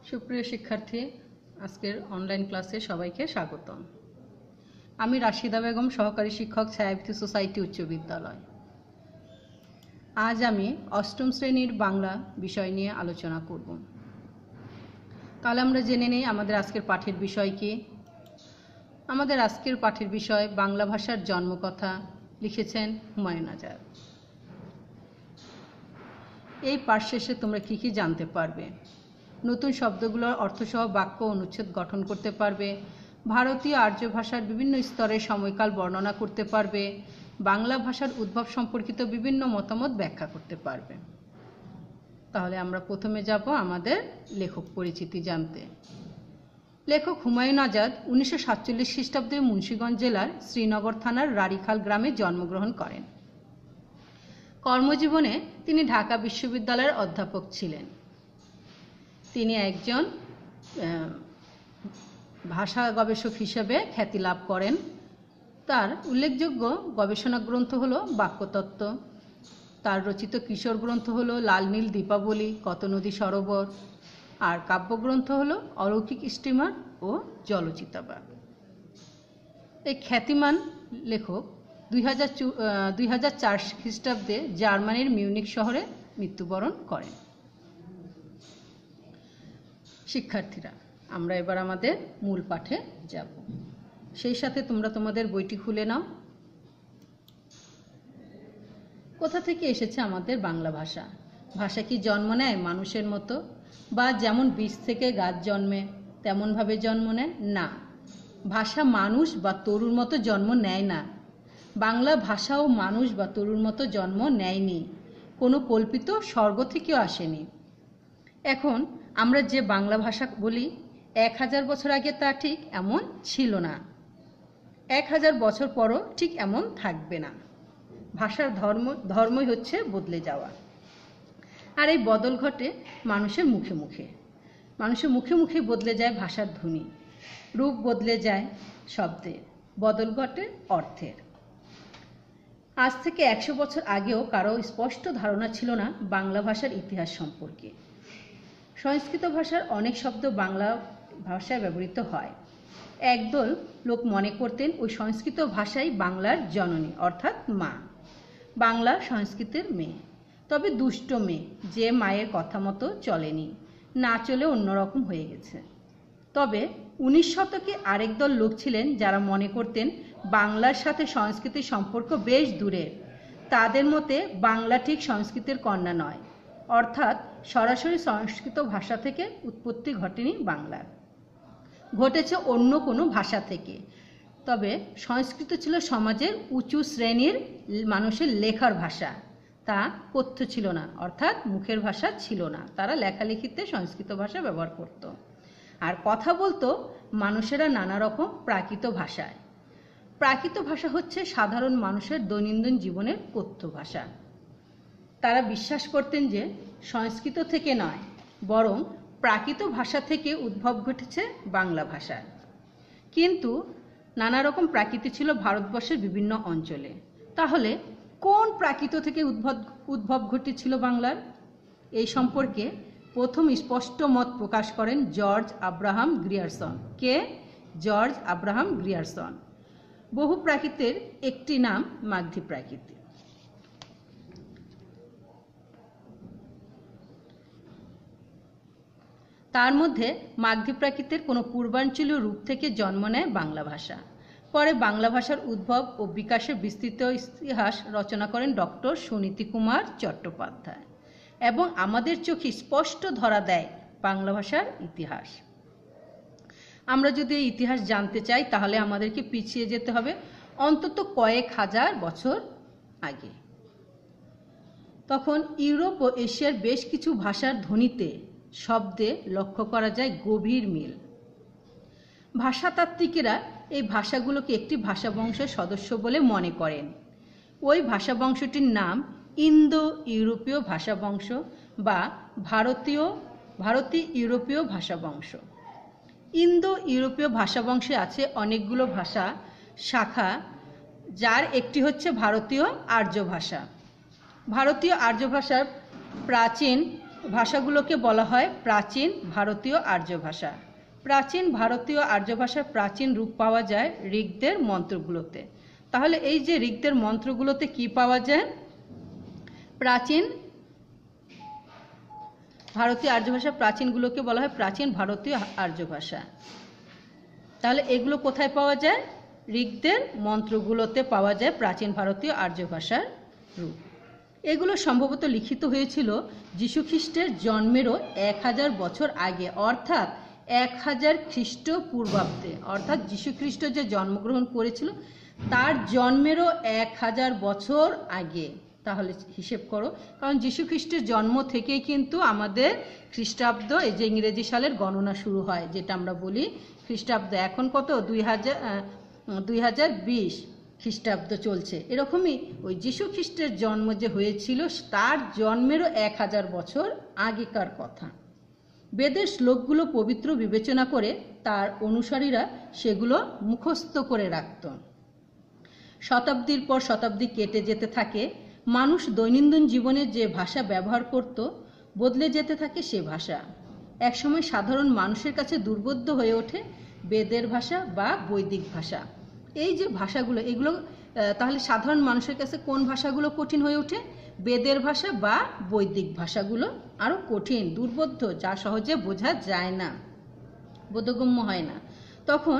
সুপ্রিয় শিক্ষার্থী, আজকের অনলাইন ক্লাসে সবাইকে স্বাগতম। আমি রাশিদা বেগম, সহকারী শিক্ষক, ছায়াবীথি সোসাইটি উচ্চ বিদ্যালয়। আজ আমি অষ্টম শ্রেণীর বাংলা বিষয় নিয়ে আলোচনা করব। তাহলে আমরা জেনে নেই আমাদের আজকের পাঠের বিষয় কি। আমাদের আজকের পাঠের বিষয় বাংলা ভাষার জন্মকথা, লিখেছেন হুমায়ুন আজাদ। এই পাঠ শেষে তোমরা কি কি জানতে পারবে? নতুন শব্দগুলোর অর্থসহ বাক্য অনুচ্ছেদ গঠন করতে পারবে, ভারতীয় আর্য ভাষার বিভিন্ন স্তরের সময়কাল বর্ণনা করতে পারবে, বাংলা ভাষার উদ্ভব সম্পর্কিত বিভিন্ন মতামত ব্যাখ্যা করতে পারবে। তাহলে আমরা প্রথমে যাব আমাদের লেখক পরিচিতি জানতে। লেখক হুমায়ুন আজাদ 1947 খ্রিস্টাব্দে মুন্সিগঞ্জ জেলার শ্রীনগর থানার রাড়িখাল গ্রামে জন্মগ্রহণ করেন। কর্মজীবনে তিনি ঢাকা বিশ্ববিদ্যালয়ের অধ্যাপক ছিলেন। তিনি একজন ভাষা গবেষক হিসেবে খ্যাতি লাভ করেন। তার উল্লেখযোগ্য গবেষণা গ্রন্থ হল বাক্যতত্ত্ব, তার রচিত কিশোর গ্রন্থ হল লাল নীল দীপাবলি, কত নদী সরোবর, আর কাব্যগ্রন্থ হল অলৌকিক স্টিমার ও জলচিতাবাগ। এই খ্যাতিমান লেখক 2004 খ্রিস্টাব্দে জার্মানির মিউনিক শহরে মৃত্যুবরণ করেন। শিক্ষার্থীরা, আমরা এবার আমাদের মূল পাঠে যাব। সেই সাথে তোমরা তোমাদের বইটি খুলে নাও। কোথা থেকে এসেছে আমাদের বাংলা ভাষা? ভাষা কি জন্ম নেয় মানুষের মতো, বা যেমন বীজ থেকে গাছ জন্মে তেমনভাবে জন্ম নেয়? না, ভাষা মানুষ বা তরুর মতো জন্ম নেয় না। বাংলা ভাষাও মানুষ বা তরুর মতো জন্ম নেয়নি, কোনো কল্পিত স্বর্গ থেকেও আসেনি। এখন আমরা যে বাংলা ভাষা বলি 1000 বছর আগে তা ঠিক এমন ছিল না, 1000 বছর পরও ঠিক এমন থাকবে না। ভাষার ধর্মই হচ্ছে বদলে যাওয়া, আর এই বদল ঘটে মানুষের মুখে মুখে। মানুষের মুখে মুখে বদলে যায় ভাষার ধ্বনি, রূপ বদলে যায় শব্দের, বদল ঘটে অর্থের। আজ থেকে 100 বছর আগেও কারো স্পষ্ট ধারণা ছিল না বাংলা ভাষার ইতিহাস সম্পর্কে। সংস্কৃত ভাষার অনেক শব্দ বাংলা ভাষায় ব্যবহৃত হয়। একদল লোক মনে করতেন ওই সংস্কৃত ভাষাই বাংলার জননী, অর্থাৎ মা। বাংলা সংস্কৃতের মেয়ে, তবে দুষ্ট মেয়ে, যে মায়ের কথা মতো চলেনি, না চলে অন্যরকম হয়ে গেছে। তবে 19 শতকে আরেক দল লোক ছিলেন যারা মনে করতেন বাংলার সাথে সংস্কৃতির সম্পর্ক বেশ দূরের। তাদের মতে বাংলা ঠিক সংস্কৃতের কন্যা নয়, অর্থাৎ সরাসরি সংস্কৃত ভাষা থেকে উৎপত্তি ঘটেনি বাংলার, ঘটেছে অন্য কোনো ভাষা থেকে। তবে সংস্কৃত ছিল সমাজের উঁচু শ্রেণীর মানুষের লেখার ভাষা, তা কথ্য ছিল না, অর্থাৎ মুখের ভাষা ছিল না। তারা লেখালেখিতে সংস্কৃত ভাষা ব্যবহার করত, আর কথা বলতো মানুষেরা নানা রকম প্রাকৃত ভাষায়। প্রাকৃত ভাষা হচ্ছে সাধারণ মানুষের দৈনন্দিন জীবনের কথ্য ভাষা। তারা বিশ্বাস করতেন যে সংস্কৃত থেকে নয়, বরং প্রাকৃত ভাষা থেকে উদ্ভব ঘটেছে বাংলা ভাষা। কিন্তু নানা রকম প্রাকৃতি ছিল ভারতবর্ষের বিভিন্ন অঞ্চলে। তাহলে কোন প্রাকৃত থেকে উদ্ভব ঘটেছিল বাংলার? এই সম্পর্কে প্রথম স্পষ্ট মত প্রকাশ করেন জর্জ আব্রাহাম গ্রিয়ারসন। কে? George Abraham Grierson. বহু প্রাকৃতের একটি নাম মাগধী প্রাকৃতি। তার মধ্যে মাগধী প্রাকৃতের কোনো পূর্বাঞ্চলীয় রূপ থেকে জন্ম নেয় বাংলা ভাষা। পরে বাংলা ভাষার উদ্ভব ও বিকাশের বিস্তৃত ইতিহাস রচনা করেন ডক্টর সুনীতি কুমার চট্টোপাধ্যায়, এবং আমাদের চোখে স্পষ্ট ধরা দেয় বাংলা ভাষার ইতিহাস। আমরা যদি এই ইতিহাস জানতে চাই তাহলে আমাদেরকে পিছিয়ে যেতে হবে অন্তত কয়েক হাজার বছর আগে। তখন ইউরোপ ও এশিয়ার বেশ কিছু ভাষার ধ্বনিতে, শব্দে লক্ষ্য করা যায় গভীর মিল। ভাষাতাত্ত্বিকেরা এই ভাষাগুলোকে একটি ভাষা বংশের সদস্য বলে মনে করেন। ওই ভাষা বংশটির নাম ইন্দো ইউরোপীয় ভাষা বংশ বা ভারতীয় ইউরোপীয় ভাষা বংশ। ইন্দো ইউরোপীয় ভাষা বংশে আছে অনেকগুলো ভাষা শাখা, যার একটি হচ্ছে ভারতীয় আর্য ভাষা। ভারতীয় আর্য ভাষার প্রাচীন ভাষাগুলোকে বলা হয় প্রাচীন ভারতীয় আর্য ভাষা। প্রাচীন ভারতীয় আর্য ভাষার প্রাচীন রূপ পাওয়া যায় ঋগ্বেদের মন্ত্রগুলোতে। তাহলে এই যে ঋগ্বেদের মন্ত্রগুলোতে কি পাওয়া যায়? প্রাচীন ভারতীয় আর্য ভাষা, প্রাচীনগুলোকে বলা হয় প্রাচীন ভারতীয় আর্য ভাষা। তাহলে এগুলো কোথায় পাওয়া যায়? ঋগ্বেদের মন্ত্রগুলোতে পাওয়া যায় প্রাচীন ভারতীয় আর্য ভাষার রূপ। এগুলো সম্ভবত লিখিত হয়েছিল যীশুখ্রিস্টের জন্মেরও 1000 বছর আগে, অর্থাৎ 1000 খ্রিস্টপূর্বাব্দে। অর্থাৎ যীশুখ্রিস্ট যে জন্মগ্রহণ করেছিল তার জন্মেরও 1000 বছর আগে। তাহলে হিসেব করো, কারণ যীশুখ্রিস্টের জন্ম থেকেই কিন্তু আমাদের খ্রিস্টাব্দ, এই যে ইংরেজি সালের গণনা শুরু হয়, যেটা আমরা বলি খ্রিস্টাব্দ। এখন কত? 2020 খ্রিস্টাব্দ চলছে। এরকমই ওই যীশুখ্রিস্টের জন্ম যে হয়েছিল তার জন্মেরও 1000 বছর আগেকার কথা। বেদের শ্লোকগুলো পবিত্র বিবেচনা করে তার অনুসারীরা সেগুলো মুখস্থ করে রাখত। শতাব্দীর পর শতাব্দী কেটে যেতে থাকে, মানুষ দৈনন্দিন জীবনে যে ভাষা ব্যবহার করত বদলে যেতে থাকে সে ভাষা। একসময় সাধারণ মানুষের কাছে দুর্বোধ্য হয়ে ওঠে বেদের ভাষা বা বৈদিক ভাষা। এই যে ভাষাগুলো, এগুলো তাহলে সাধারণ মানুষের কাছে কোন ভাষাগুলো কঠিন হয়ে ওঠে? বেদের ভাষা বা বৈদিক ভাষাগুলো আরও কঠিন, দুর্বোধ্য, যা সহজে বোঝা যায় না, বোধগম্য হয় না। তখন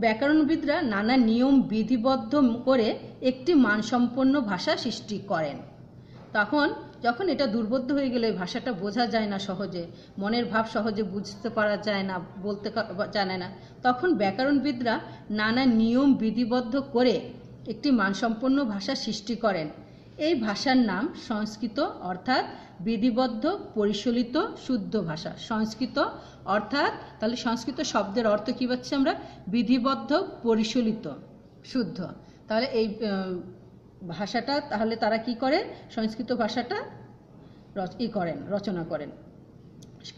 ব্যাকরণবিদরা নানা নিয়ম বিধিবদ্ধ করে একটি মানসম্পন্ন ভাষা সৃষ্টি করেন। যখন এটা দুর্বোধ্য হয়ে গেলে ভাষাটা বোঝা যায় না সহজে, মনের ভাব সহজে বুঝতে পারা যায় না, বলতে জানে না, তখন ব্যাকরণবিদরা নানা নিয়ম বিধিবদ্ধ করে একটি মানসম্পন্ন ভাষা সৃষ্টি করেন। এই ভাষার নাম সংস্কৃত, অর্থাৎ বিধিবদ্ধ পরিশীলিত শুদ্ধ ভাষা। সংস্কৃত অর্থাৎ, তাহলে সংস্কৃত শব্দের অর্থ কী পাচ্ছি আমরা? বিধিবদ্ধ পরিশীলিত শুদ্ধ। তাহলে এই ভাষাটা, তাহলে তারা কি করে? সংস্কৃত ভাষাটা রচনা করেন।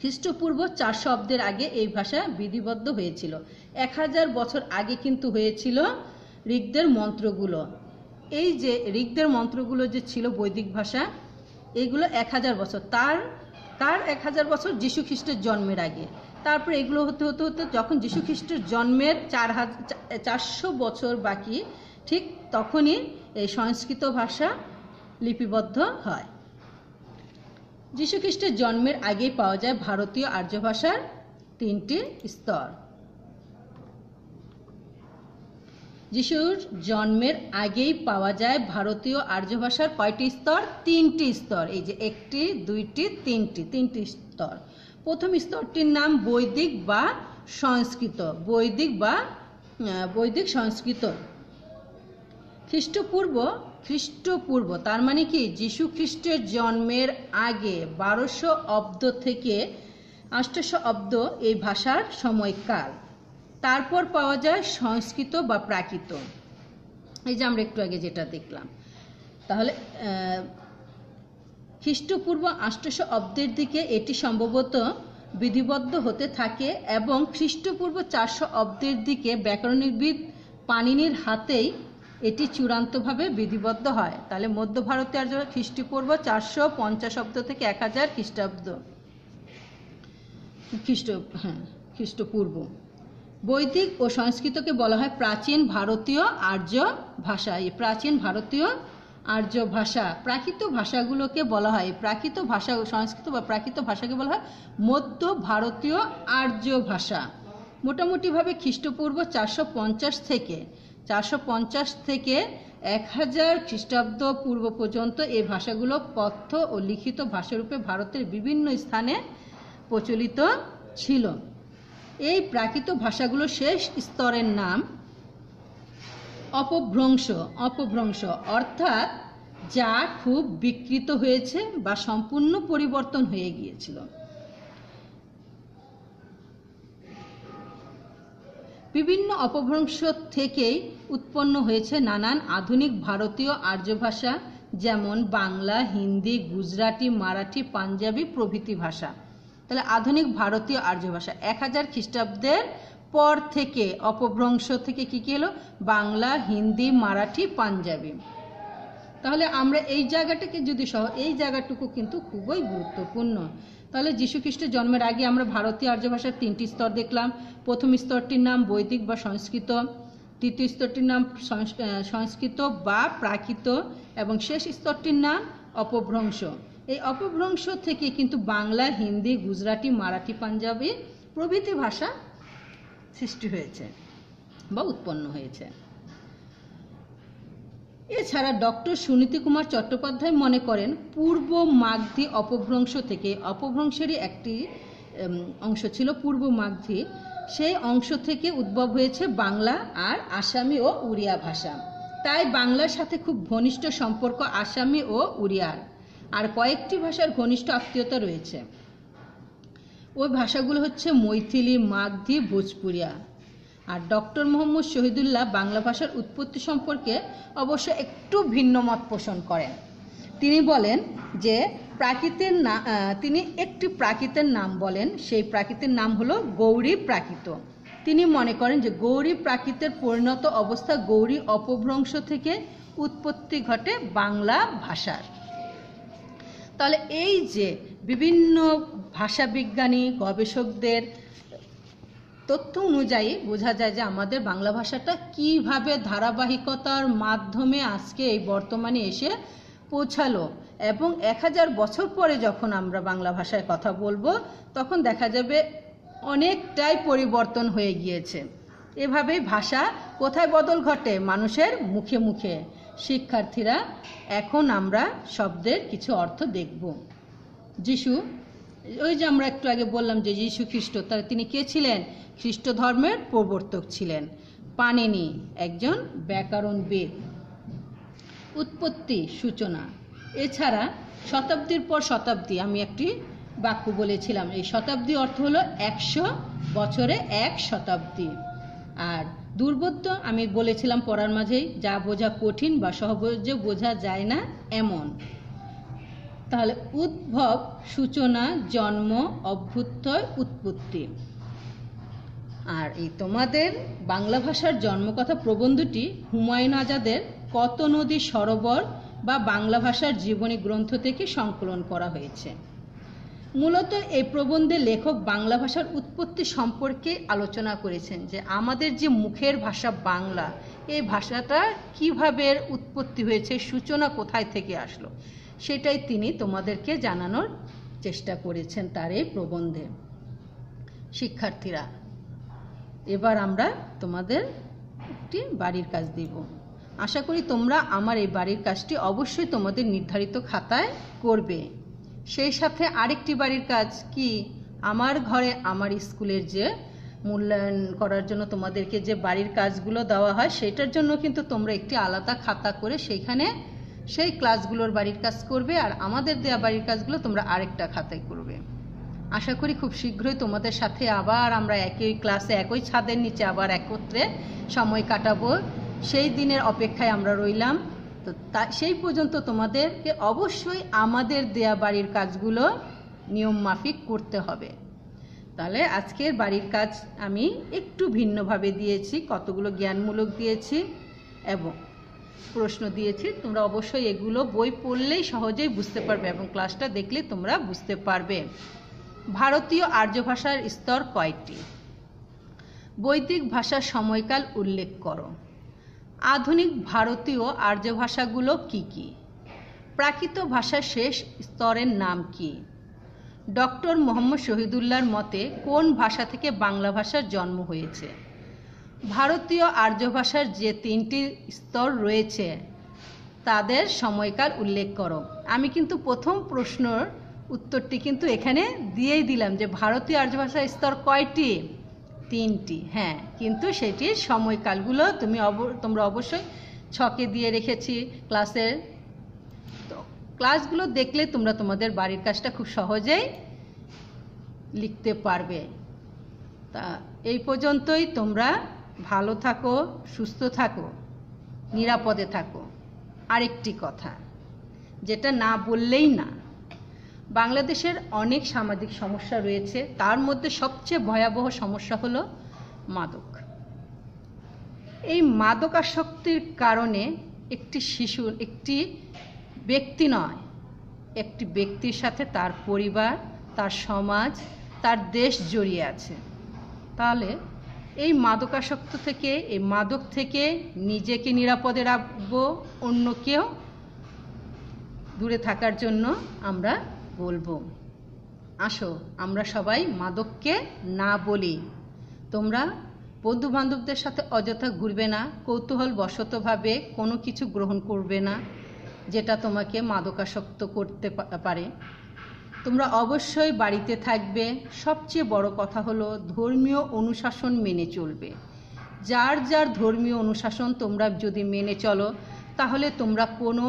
খ্রিস্টপূর্ব 400 অব্দের আগে এই ভাষা বিধিবদ্ধ হয়েছিল। 1000 বছর আগে কিন্তু হয়েছিল ঋগ্বেদের মন্ত্রগুলো। এই যে ঋগ্বেদের মন্ত্রগুলো যে ছিল বৈদিক ভাষা, এইগুলো 1000 বছর, তার 1000 বছর যীশু খ্রিস্টের জন্মের আগে। তারপরে এগুলো হতে হতে হতে যখন যীশু খ্রিস্টের জন্মের 400 বছর বাকি, ঠিক তখনই এই সংস্কৃত ভাষা লিপিবদ্ধ হয়। যীশু খ্রিস্টের জন্মের আগেই পাওয়া যায় ভারতীয় আর্য ভাষার 3টি স্তর। যিশুর জন্মের আগেই পাওয়া যায় ভারতীয় আর্য ভাষার কয়টি স্তর? 3টি স্তর। এই যে 1টি, 2টি, 3টি স্তর। প্রথম স্তরটির নাম বৈদিক বা সংস্কৃত। বৈদিক সংস্কৃত। খ্রিস্টপূর্ব তার মানে কি? যীশু খ্রিস্টের জন্মের আগে 1200 অব্দ থেকে 800 অব্দ এই ভাষার সময়কাল। তারপর পাওয়া যায় সংস্কৃত বা প্রাকৃত, এই যে আমরা একটু আগে যেটা দেখলাম। তাহলে খ্রিস্টপূর্ব 800 অব্দের দিকে এটি সম্ভবত বিধিবদ্ধ হতে থাকে এবং খ্রিস্টপূর্ব 400 অব্দের দিকে ব্যাকরণবিদ পাণিনির হাতেই এটি চূড়ান্তভাবে বিধিবদ্ধ হয়। তাহলে মধ্য ভারতে আর খ্রিস্টপূর্ব 450 অব্দ থেকে 1000 খ্রিস্টপূর্ব। বৈদিক ও সংস্কৃতকে বলা হয় প্রাচীন ভারতীয় আর্য ভাষা। এই প্রাচীন ভারতীয় আর্য ভাষা। প্রাকৃত ভাষাগুলোকে বলা হয়, প্রাকৃত ভাষা, সংস্কৃত বা প্রাকৃত ভাষাকে বলা হয় মধ্য ভারতীয় আর্য ভাষা। মোটামুটিভাবে খ্রিস্টপূর্ব 450 থেকে 1000 খ্রিস্টাব্দ পূর্ব পর্যন্ত এই ভাষাগুলো কথ্য ও লিখিত ভাষারূপে ভারতের বিভিন্ন স্থানে প্রচলিত ছিল। এই প্রাকৃত ভাষাগুলো শেষ স্তরের নাম অপভ্রংশ, অর্থাৎ যা খুব বিকৃত হয়েছে বা সম্পূর্ণ পরিবর্তন হয়ে গিয়েছিল। বিভিন্ন অপভ্রংশ থেকেই উৎপন্ন হয়েছে নানান আধুনিক ভারতীয় আর্য ভাষা, যেমন বাংলা, হিন্দি, গুজরাটি, মারাঠি, পাঞ্জাবি প্রভৃতি ভাষা। তাহলে আধুনিক ভারতীয় আর্য ভাষা 1000 খ্রিস্টাব্দের পর থেকে অপভ্রংশ থেকে কি এলো? বাংলা, হিন্দি, মারাঠি, পাঞ্জাবি। তাহলে আমরা এই জায়গাটাকে যদি এই জায়গাটুকু কিন্তু খুবই গুরুত্বপূর্ণ। তাহলে যীশুখ্রিস্টের জন্মের আগে আমরা ভারতীয় আর্য ভাষার 3টি স্তর দেখলাম। প্রথম স্তরটির নাম বৈদিক বা সংস্কৃত, দ্বিতীয় স্তরটির নাম সংস্কৃত বা প্রাকৃত এবং শেষ স্তরটির নাম অপভ্রংশ। এই অপভ্রংশ থেকে কিন্তু বাংলা, হিন্দি, গুজরাটি, মারাঠি, পাঞ্জাবি প্রভৃতি ভাষা সৃষ্টি হয়েছে বা উৎপন্ন হয়েছে। এছাড়া ডক্টর সুনীতি কুমার চট্টোপাধ্যায় মনে করেন পূর্ব মাগধী অপভ্রংশ থেকে, অপভ্রংশেরই একটি অংশ ছিল পূর্ব মাগধী, সেই অংশ থেকে উদ্ভব হয়েছে বাংলা আর আসামি ও উড়িয়া ভাষা। তাই বাংলার সাথে খুব ঘনিষ্ঠ সম্পর্ক আসামি ও উড়িয়ার, আর কয়েকটি ভাষার ঘনিষ্ঠ আত্মীয়তা রয়েছে। ওই ভাষাগুলো হচ্ছে মৈথিলি, মাগধী, ভোজপুরিয়া। আর ডক্টর মোহাম্মদ শহীদুল্লাহ বাংলা ভাষার উৎপত্তি সম্পর্কে অবশ্য একটু ভিন্ন মত পোষণ করেন। তিনি বলেন যে তিনি একটি প্রাকৃতের নাম বলেন, সেই প্রাকৃতের নাম হলো গৌরী প্রাকৃত। তিনি মনে করেন যে গৌরী প্রাকৃতের পরিণত অবস্থা গৌরী অপভ্রংশ থেকে উৎপত্তি ঘটে বাংলা ভাষার। তাহলে এই যে বিভিন্ন ভাষাবিজ্ঞানী গবেষকদের তথ্য অনুযায়ী বোঝা যায় যে আমাদের বাংলা ভাষাটা কিভাবে ধারাবাহিকতার মাধ্যমে আজকে এই বর্তমানে এসে পৌঁছালো, এবং 1000 বছর পরে যখন আমরা বাংলা ভাষায় কথা বলবো তখন দেখা যাবে অনেকটাই পরিবর্তন হয়ে গিয়েছে। এভাবেই ভাষা কোথায় বদল ঘটে? মানুষের মুখে মুখে। শিক্ষার্থীরা, এখন আমরা শব্দের কিছু অর্থ দেখব। যিশু, ওই যে আমরা একটু আগে বললাম যে যীশু খ্রিস্ট, তাহলে তিনি কে ছিলেন? খ্রিস্ট ধর্মের প্রবর্তক ছিলেন। পাণিনি একজন ব্যাকরণবিদ। উৎপত্তি, সূচনা। এছাড়া শতাব্দীর পর শতাব্দী, আমি একটি বাক্য বলেছিলাম, এই শতাব্দী অর্থ হলো 100 বছরে 1 শতাব্দী। আর দুর্বোধ্য আমি বলেছিলাম পড়ার মাঝেই, যা বোঝা কঠিন বা সহজে বোঝা যায় না এমন। তাহলে উদ্ভব, সূচনা, জন্ম, অভ্যুদয়, উৎপত্তি। আর এই তোমাদের বাংলা ভাষার জন্মকথা প্রবন্ধটি হুমায়ুন আজাদের কত নদী সরোবর বা বাংলা ভাষার জীবনী গ্রন্থ থেকে সংকলন করা হয়েছে। মূলত এই প্রবন্ধে লেখক বাংলা ভাষার উৎপত্তি সম্পর্কে আলোচনা করেছেন, যে আমাদের যে মুখের ভাষা বাংলা, এই ভাষাটা কিভাবে উৎপত্তি হয়েছে, সূচনা কোথায় থেকে আসলো, সেটাই তিনি তোমাদেরকে জানানোর চেষ্টা করেছেন তার এই প্রবন্ধে। শিক্ষার্থীরা, এবার আমরা তোমাদের একটি বাড়ির কাজ দিব। আশা করি তোমরা আমার এই বাড়ির কাজটি অবশ্যই তোমাদের নির্ধারিত খাতায় করবে। সেই সাথে আরেকটি বাড়ির কাজ কি, আমার ঘরে আমার স্কুলের যে মূল্যায়ন করার জন্য তোমাদেরকে যে বাড়ির কাজগুলো দেওয়া হয়, সেটার জন্য কিন্তু তোমরা একটি আলাদা খাতা করে সেইখানে সেই ক্লাসগুলোর বাড়ির কাজ করবে, আর আমাদের দেওয়া বাড়ির কাজগুলো তোমরা আরেকটা খাতায় করবে। আশা করি খুব শীঘ্রই তোমাদের সাথে আবার আমরা একই ক্লাসে একই ছাদের নিচে আবার একত্রে সময় কাটাবো। সেই দিনের অপেক্ষায় আমরা রইলাম। তো সেই পর্যন্ত তোমাদেরকে অবশ্যই আমাদের দেয়া বাড়ির কাজগুলো নিয়ম মাফিক করতে হবে। তাহলে আজকের বাড়ির কাজ আমি একটু ভিন্নভাবে দিয়েছি, কতগুলো জ্ঞানমূলক দিয়েছি এবং প্রশ্ন দিয়েছি। তোমরা অবশ্যই এগুলো বই পড়লেই সহজেই বুঝতে পারবে এবং ক্লাসটা দেখলে তোমরা বুঝতে পারবে। ভারতীয় আর্য ভাষার স্তর কয়টি? বৈদিক ভাষার সময়কাল উল্লেখ করো। আধুনিক ভারতীয় আর্য ভাষাগুলো কি কি? প্রাকৃত ভাষার শেষ স্তরের নাম কি? ডক্টর মোহাম্মদ শহীদুল্লাহর মতে কোন ভাষা থেকে বাংলা ভাষার জন্ম হয়েছে? ভারতীয় আর্য ভাষার যে 3টি স্তর রয়েছে তাদের সময়কাল উল্লেখ করো। আমি কিন্তু প্রথম প্রশ্নের উত্তরটি কিন্তু এখানে দিয়েই দিলাম যে ভারতীয় আর্য ভাষার স্তর কয়টি? 3টি। হ্যাঁ, কিন্তু সেটির সময়কালগুলো তোমরা অবশ্যই ছকে দিয়ে রেখেছি ক্লাসের। তো ক্লাসগুলো দেখলে তোমরা তোমাদের বাড়ির কাজটা খুব সহজেই লিখতে পারবে। তা এই পর্যন্তই। তোমরা ভালো থাকো, সুস্থ থাকো, নিরাপদে থাকো। আরেকটি কথা যেটা না বললেই না, বাংলাদেশের অনেক সামাজিক সমস্যা রয়েছে, তার মধ্যে সবচেয়ে ভয়াবহ সমস্যা হলো মাদক। এই মাদকাসক্তির কারণে একটি শিশুর, একটি ব্যক্তি নয়, একটি ব্যক্তির সাথে তার পরিবার, তার সমাজ, তার দেশ জড়িয়ে আছে। তাহলে এই মাদকাসক্ত থেকে, এই মাদক থেকে নিজেকে নিরাপদে রাখবো, অন্যকেও দূরে থাকার জন্য আমরা বলবো। আসো আমরা সবাই মাদককে না বলি। তোমরা বন্ধু বান্ধবদের সাথে অযথা ঘুরবে না, কৌতূহল বশতভাবে কোনো কিছু গ্রহণ করবে না যেটা তোমাকে মাদকাসক্ত করতে পারে। তোমরা অবশ্যই বাড়িতে থাকবে। সবচেয়ে বড় কথা হলো ধর্মীয় অনুশাসন মেনে চলবে। যার যার ধর্মীয় অনুশাসন তোমরা যদি মেনে চলো, তাহলে তোমরা কোনো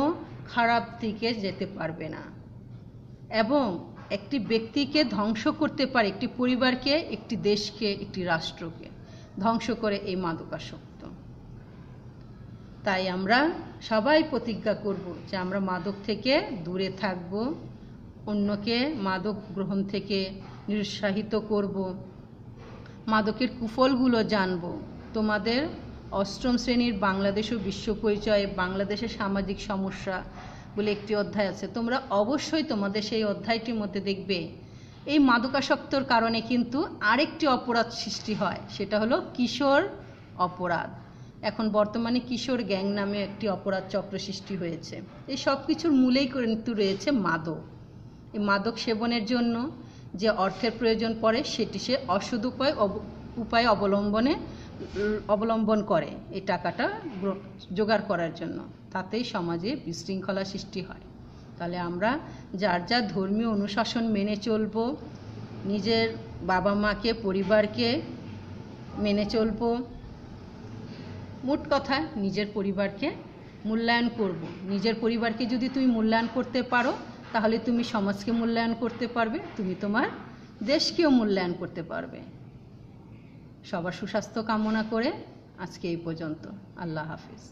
খারাপ দিকে যেতে পারবে না, এবং একটি ব্যক্তিকে ধ্বংস করতে পারে, একটি পরিবারকে, একটি দেশকে, একটি রাষ্ট্রকে ধ্বংস করে এই মাদকাসক্ত। তাই আমরা সবাই প্রতিজ্ঞা করব যে আমরা মাদক থেকে দূরে থাকব, অন্যকে মাদক গ্রহণ থেকে নিরুৎসাহিত করব, মাদকের কুফলগুলো জানব। তোমাদের অষ্টম শ্রেণীর বাংলাদেশ ও বিশ্ব পরিচয়ে বাংলাদেশের সামাজিক সমস্যা বলে একটি অধ্যায় আছে। তোমরা অবশ্যই তোমাদের সেই অধ্যায়টির মধ্যে দেখবে এই মাদকাসক্তর কারণে কিন্তু আরেকটি অপরাধ সৃষ্টি হয়, সেটা হলো কিশোর অপরাধ। এখন বর্তমানে কিশোর গ্যাং নামে একটি অপরাধ চক্র সৃষ্টি হয়েছে। এই সব কিছুর মূলেই কিন্তু রয়েছে মাদক। এই মাদক সেবনের জন্য যে অর্থের প্রয়োজন পড়ে সেটি সে অসৎ উপায় অবলম্বন করে এই টাকাটা জোগাড় করার জন্য। তাতেই সমাজে বিশৃঙ্খলা সৃষ্টি হয়। তাহলে আমরা যার যার ধর্মীয় অনুশাসন মেনে চলব, নিজের বাবা মাকে, পরিবারকে মেনে চলব। মোট কথা নিজের পরিবারকে মূল্যায়ন করব। নিজের পরিবারকে যদি তুমি মূল্যায়ন করতে পারো, তাহলে তুমি সমাজকে মূল্যায়ন করতে পারবে, তুমি তোমার দেশকেও মূল্যায়ন করতে পারবে। সবার সুস্বাস্থ্য কামনা করে আজকে এই পর্যন্ত। আল্লাহ হাফিজ।